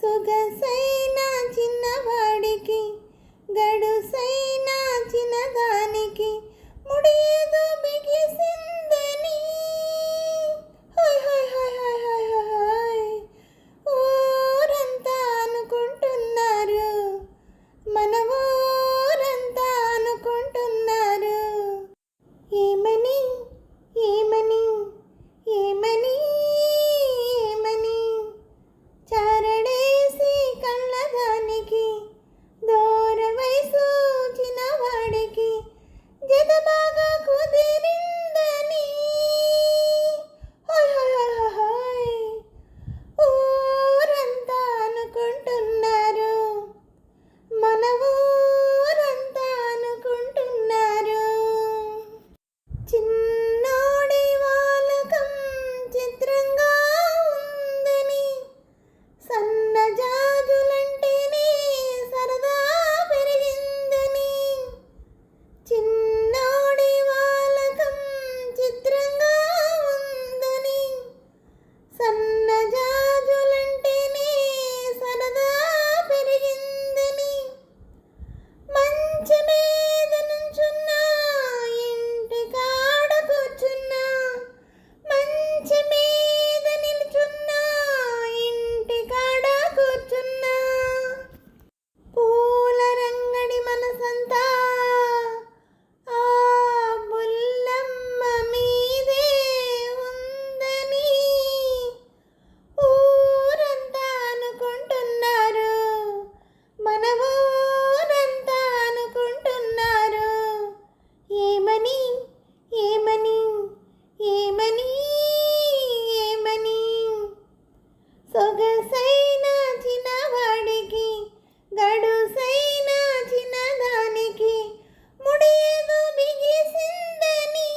సొగసైన చిన్నవాడికి గడుసైన చిన్నదానికి ముడియేదో బిగిసిందని హాయ్ హాయ్ హాయ్ హాయ్ హాయ్ హాయ్ ఊరంతా అనుకుంటున్నారు, మన ఊరంతా అనుకుంటున్నారు. ఏమని ఏమని ఏమని ఏమని చారడేసి కళ్ళదానికి దూర వయసు చిన్నవాడికి జత బాగా కుదిరిందని హాయ్ హాయ్ హాయ్ హాయ్ ఊరంతా అనుకుంటున్నారు, మన ఊరంతా అనుకుంటున్నారు. చిన్నోడి వాలకం చిత్రంగా ఉందని సన్నజాజులంటేనే సరదా పెరిగిందని చిన్నోడి వాలకం చిత్రంగా ఉందని సన్నజాజులంటేనే సరదా పెరిగిందని మంచి మీద నుంచున్నా ఇంటి కాడ కూర్చున్నా మంచి మీద నిల్చున్నా ఇంటి కాడ కూర్చున్నా పూల రంగడి మనసంతా ఆ బుల్లమ్మ మీదే ఉందని ఊరంతా అనుకుంటున్నారు, మన ఊరంతా అనుకుంటున్నారు. ఏమని ఏమని ఏమని ఏమని సొగసైన చిన్నవాడికి గడుసైన చిన్నదానికి ముడియేదో బిగిసిందని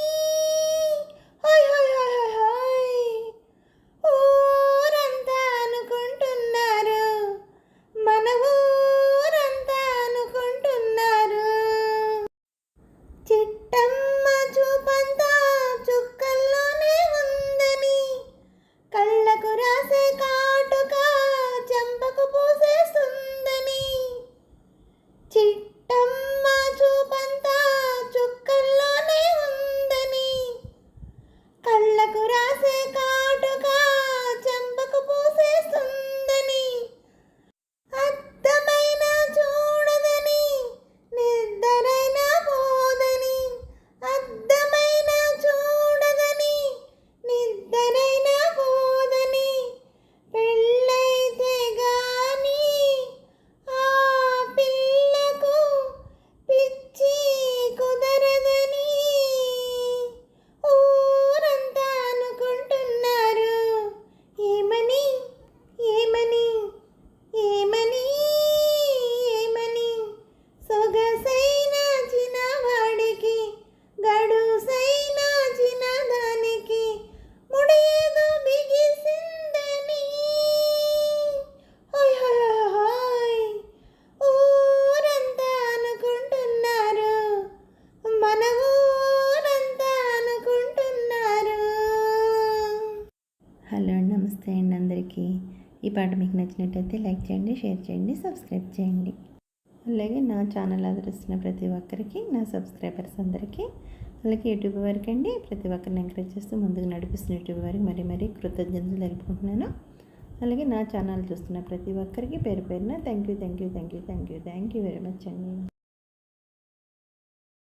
హాయ్ హాయ్ హాయ్ హాయ్ హాయ్ ఊరంతా అనుకుంటున్నారు, మన ఊరంతా అనుకుంటున్నారు. చిట్టమ్మ చూపంతా చుక్కల్లోనే ఉందని కళ్ళకు రాసే కాటుక చెంపకు పూసేస్తుందని చిట్టమ్మ చూపంతా చుక్కల్లోనే ఉందని కళ్ళకు రాసే కాటుక చెంపకు పూసేస్తుందని అద్దమైన చూడదని నిద్రైన పోదని అద్దమైన చూడదని నిద్రైన పోదని పెళ్ళైతే గాని ఆ పిల్లకు పిచ్చి కుదరదని ఊరంతా అనుకుంటున్నారు. ఏమని ఏమని ఏమని ఏమని సొగసైన చిన్నవాడికి గడుసైన చిన్నదానికి ముడియేదో బిగిసిందని హాయ్ హాయ్ హాయ్ హాయ్ ఊరంతా అనుకుంటున్నారు, మన ఊరంతా అనుకుంటున్నారు. హలో అండి, నమస్తే అండి అందరికీ. ఈ పాట మీకు నచ్చినట్టయితే లైక్ చేయండి, షేర్ చేయండి, సబ్స్క్రైబ్ చేయండి. అలాగే నా ఛానల్ ఆదరిస్తున్న ప్రతి ఒక్కరికి, నా సబ్స్క్రైబర్స్ అందరికీ, అలాగే యూట్యూబ్ వారికి అండి ప్రతి ఒక్కరిని ఎంకరేజ్ చేస్తూ ముందుకు నడిపిస్తున్న యూట్యూబ్ వారికి మరీ మరీ కృతజ్ఞతలు తెలుపుకుంటున్నాను. అలాగే నా ఛానల్ చూస్తున్న ప్రతి ఒక్కరికి పేరు పేరున thank you thank you thank you thank you thank you very much అండి.